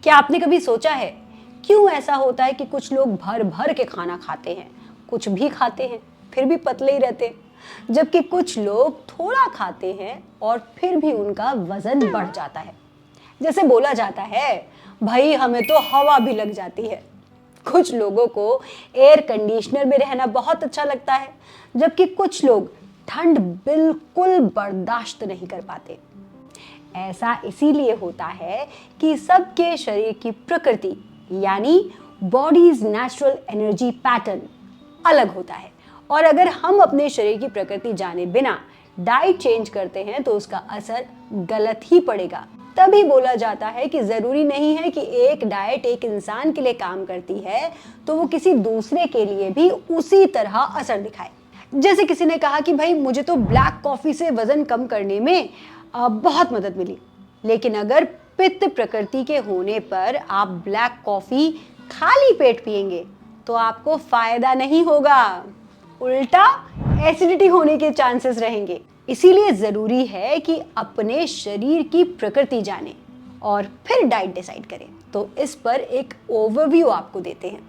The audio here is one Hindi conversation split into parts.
क्या आपने कभी सोचा है क्यों ऐसा होता है कि कुछ लोग भर भर के खाना खाते हैं, कुछ भी खाते हैं फिर भी पतले ही रहते हैं, जबकि कुछ लोग थोड़ा खाते हैं और फिर भी उनका वजन बढ़ जाता है। जैसे बोला जाता है, भाई हमें तो हवा भी लग जाती है। कुछ लोगों को एयर कंडीशनर में रहना बहुत अच्छा लगता है, जबकि कुछ लोग ठंड बिल्कुल बर्दाश्त नहीं कर पाते। ऐसा इसीलिए होता है कि सबके शरीर की प्रकृति यानी बॉडीज नेचुरल एनर्जी पैटर्न अलग होता है, और अगर हम अपने शरीर की प्रकृति जाने बिना डाइट चेंज करते हैं तो उसका असर गलत ही पड़ेगा। तभी बोला जाता है कि जरूरी नहीं है कि एक डाइट एक इंसान के लिए काम करती है तो वो किसी दूसरे के लिए भी उसी तरह असर दिखाए। जैसे किसी ने कहा कि भाई मुझे तो ब्लैक कॉफी से वजन कम करने में बहुत मदद मिली, लेकिन अगर पित्त प्रकृति के होने पर आप ब्लैक कॉफी खाली पेट पिएंगे तो आपको फायदा नहीं होगा, उल्टा एसिडिटी होने के चांसेस रहेंगे। इसीलिए जरूरी है कि अपने शरीर की प्रकृति जाने और फिर डाइट डिसाइड करें। तो इस पर एक ओवरव्यू आपको देते हैं।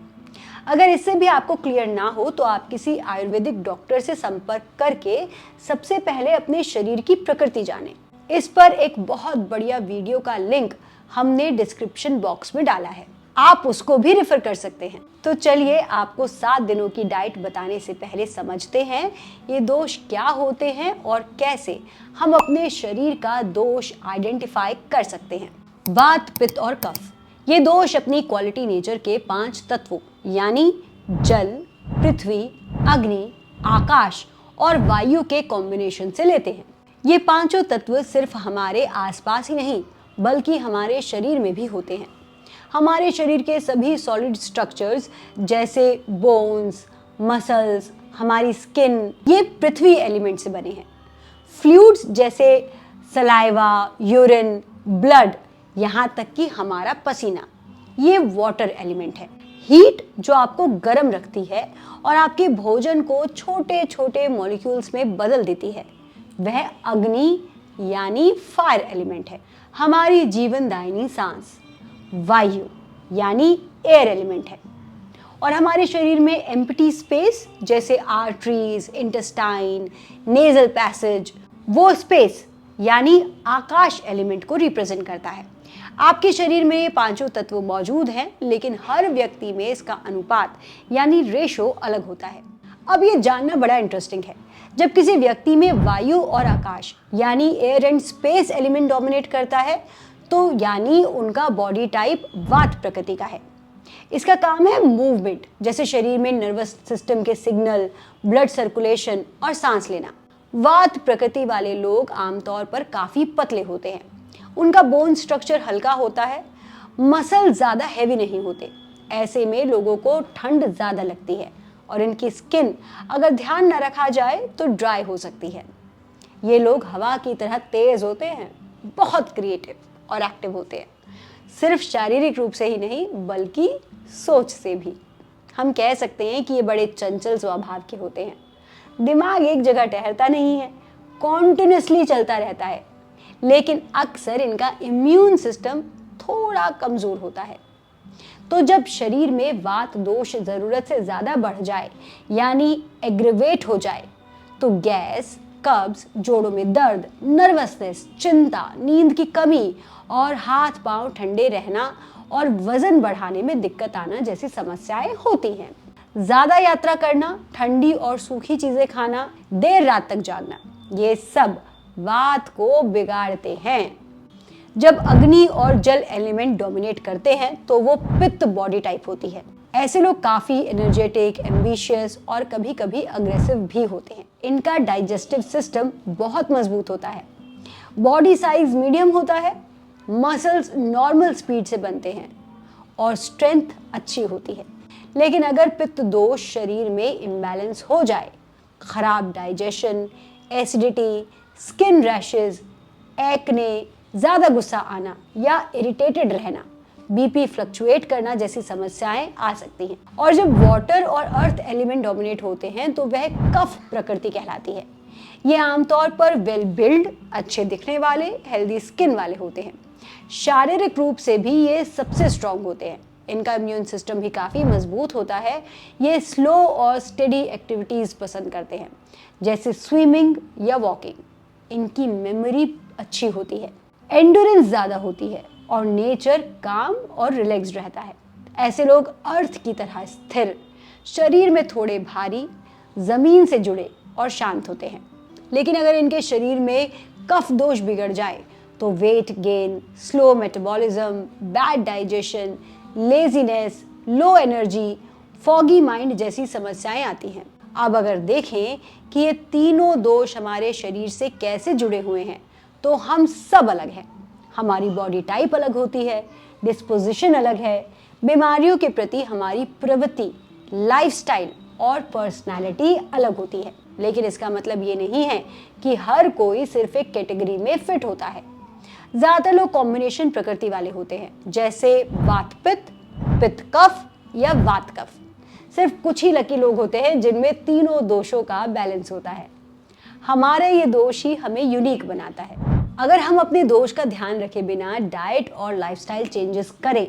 अगर इससे भी आपको क्लियर ना हो तो आप किसी आयुर्वेदिक डॉक्टर से संपर्क करके सबसे पहले अपने शरीर की प्रकृति जानें। इस पर एक बहुत बढ़िया वीडियो का लिंक हमने डिस्क्रिप्शन बॉक्स में डाला है, आप उसको भी रेफर कर सकते हैं। तो चलिए आपको 7 दिनों की डाइट बताने से पहले समझते हैं ये दोष क्या होते हैं और कैसे हम अपने शरीर का दोष आइडेंटिफाई कर सकते हैं। वात, पित्त और कफ, ये दोष अपनी क्वालिटी नेचर के 5 तत्वों यानी जल, पृथ्वी, अग्नि, आकाश और वायु के कॉम्बिनेशन से लेते हैं। ये पांचों तत्व सिर्फ हमारे आसपास ही नहीं बल्कि हमारे शरीर में भी होते हैं। हमारे शरीर के सभी सॉलिड स्ट्रक्चर्स जैसे बोन्स, मसल्स, हमारी स्किन, ये पृथ्वी एलिमेंट से बने हैं। फ्लूइड्स जैसे सलाइवा, यूरिन, ब्लड, यहाँ तक कि हमारा पसीना, ये वाटर एलिमेंट है। हीट जो आपको गर्म रखती है और आपके भोजन को छोटे छोटे मॉलिक्यूल्स में बदल देती है, वह अग्नि यानी फायर एलिमेंट है। हमारी जीवनदायिनी सांस वायु यानी एयर एलिमेंट है। और हमारे शरीर में एम्प्टी स्पेस जैसे आर्टरीज, इंटेस्टाइन, नेजल पैसेज, वो स्पेस यानी आकाश एलिमेंट को रिप्रेजेंट करता है। आपके शरीर में ये पांचों तत्व मौजूद हैं, लेकिन हर व्यक्ति में इसका अनुपात यानी रेशो अलग होता है। अब ये जानना बड़ा इंटरेस्टिंग है, जब किसी व्यक्ति में वायु और आकाश यानी air and space element dominate करता है तो यानी उनका बॉडी टाइप वात प्रकृति का है। इसका काम है मूवमेंट, जैसे शरीर में नर्वस सिस्टम के सिग्नल, ब्लड सर्कुलेशन और सांस लेना। वात प्रकृति वाले लोग आमतौर पर काफी पतले होते हैं, उनका बोन स्ट्रक्चर हल्का होता है, मसल ज्यादा हैवी नहीं होते। ऐसे में लोगों को ठंड ज्यादा लगती है और इनकी स्किन अगर ध्यान न रखा जाए तो ड्राई हो सकती है। ये लोग हवा की तरह तेज होते हैं, बहुत क्रिएटिव और एक्टिव होते हैं, सिर्फ शारीरिक रूप से ही नहीं बल्कि सोच से भी। हम कह सकते हैं कि ये बड़े चंचल स्वभाव के होते हैं। दिमाग एक जगह ठहरता नहीं है, कॉन्टिन्यूसली चलता रहता है, लेकिन अक्सर इनका इम्यून सिस्टम थोड़ा कमजोर होता है। तो जब शरीर में वात दोष जरूरत से ज्यादा बढ़ जाए यानी एग्रेवेट हो जाए तो गैस, कब्ज, जोड़ों में दर्द, नर्वसनेस, चिंता, नींद की कमी और हाथ पांव ठंडे रहना और वजन बढ़ाने में दिक्कत आना जैसी समस्याएं होती हैं। ज्यादा यात्रा करना, ठंडी और सूखी चीजें खाना, देर रात तक जागना, ये सब वात को बिगाड़ते हैं। जब अग्नि और जल एलिमेंट डोमिनेट करते हैं तो वो पित्त बॉडी टाइप होती है। ऐसे लोग काफी एनर्जेटिक, एम्बिशियस और कभी कभी अग्रेसिव भी होते हैं। इनका डाइजेस्टिव सिस्टम बहुत मजबूत होता है, बॉडी साइज मीडियम होता है, मसल्स नॉर्मल स्पीड से बनते हैं और स्ट्रेंथ अच्छी होती है। लेकिन अगर पित्त दोष शरीर में इम्बैलेंस हो जाए, खराब digestion, acidity, skin rashes, acne, ज्यादा गुस्सा आना या इरिटेटेड रहना, बीपी फ्लक्चुएट करना जैसी समस्याएं आ सकती हैं। और जब वाटर और अर्थ एलिमेंट डोमिनेट होते हैं तो वह कफ प्रकृति कहलाती है। ये आमतौर पर वेल बिल्ड, अच्छे दिखने वाले, हेल्दी स्किन वाले होते हैं। शारीरिक रूप से भी ये सबसे स्ट्रांग होते हैं। इनका इम्यून सिस्टम भी काफ़ी मजबूत होता है। ये स्लो और स्टेडी एक्टिविटीज़ पसंद करते हैं, जैसे स्विमिंग या वॉकिंग। इनकी मेमोरी अच्छी होती है, एंडोरेंस ज़्यादा होती है और नेचर काम और रिलैक्स रहता है। ऐसे लोग अर्थ की तरह स्थिर, शरीर में थोड़े भारी, ज़मीन से जुड़े और शांत होते हैं। लेकिन अगर इनके शरीर में कफ दोष बिगड़ जाए तो weight gain, slow metabolism, bad digestion, laziness, low energy, foggy mind जैसी समस्याएं आती हैं। अब अगर देखें कि ये तीनों दोष हमारे शरीर से कैसे जुड़े हुए हैं, तो हम सब अलग हैं। हमारी बॉडी टाइप अलग होती है, डिस्पोजिशन अलग है, बीमारियों के प्रति हमारी प्रवृत्ति, लाइफस्टाइल और पर्सनालिटी अलग होती है। लेकिन इसका मतलब ये नहीं है कि हर कोई सिर्फ एक कैटेगरी में फिट होता है। ज़्यादातर लोग कॉम्बिनेशन प्रकृति वाले होते हैं, जैसे वात पित्त, पित्त कफ या वात कफ। सिर्फ कुछ ही लकी लोग होते हैं जिनमें तीनों दोषों का बैलेंस होता है। हमारे ये दोष ही हमें यूनिक बनाता है। अगर हम अपने दोष का ध्यान रखे बिना डाइट और लाइफस्टाइल चेंजेस करें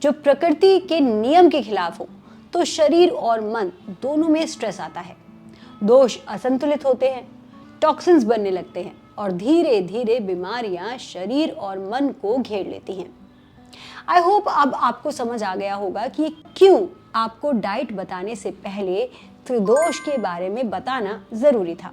जो प्रकृति के नियम के खिलाफ हो, तो शरीर और मन दोनों में स्ट्रेस आता है। दोष असंतुलित होते हैं, टॉक्सिन्स बनने लगते हैं और धीरे धीरे बीमारियां शरीर और मन को घेर लेती हैं। आई होप अब आपको समझ आ गया होगा कि क्यों आपको डाइट बताने से पहले त्रिदोष के बारे में बताना जरूरी था।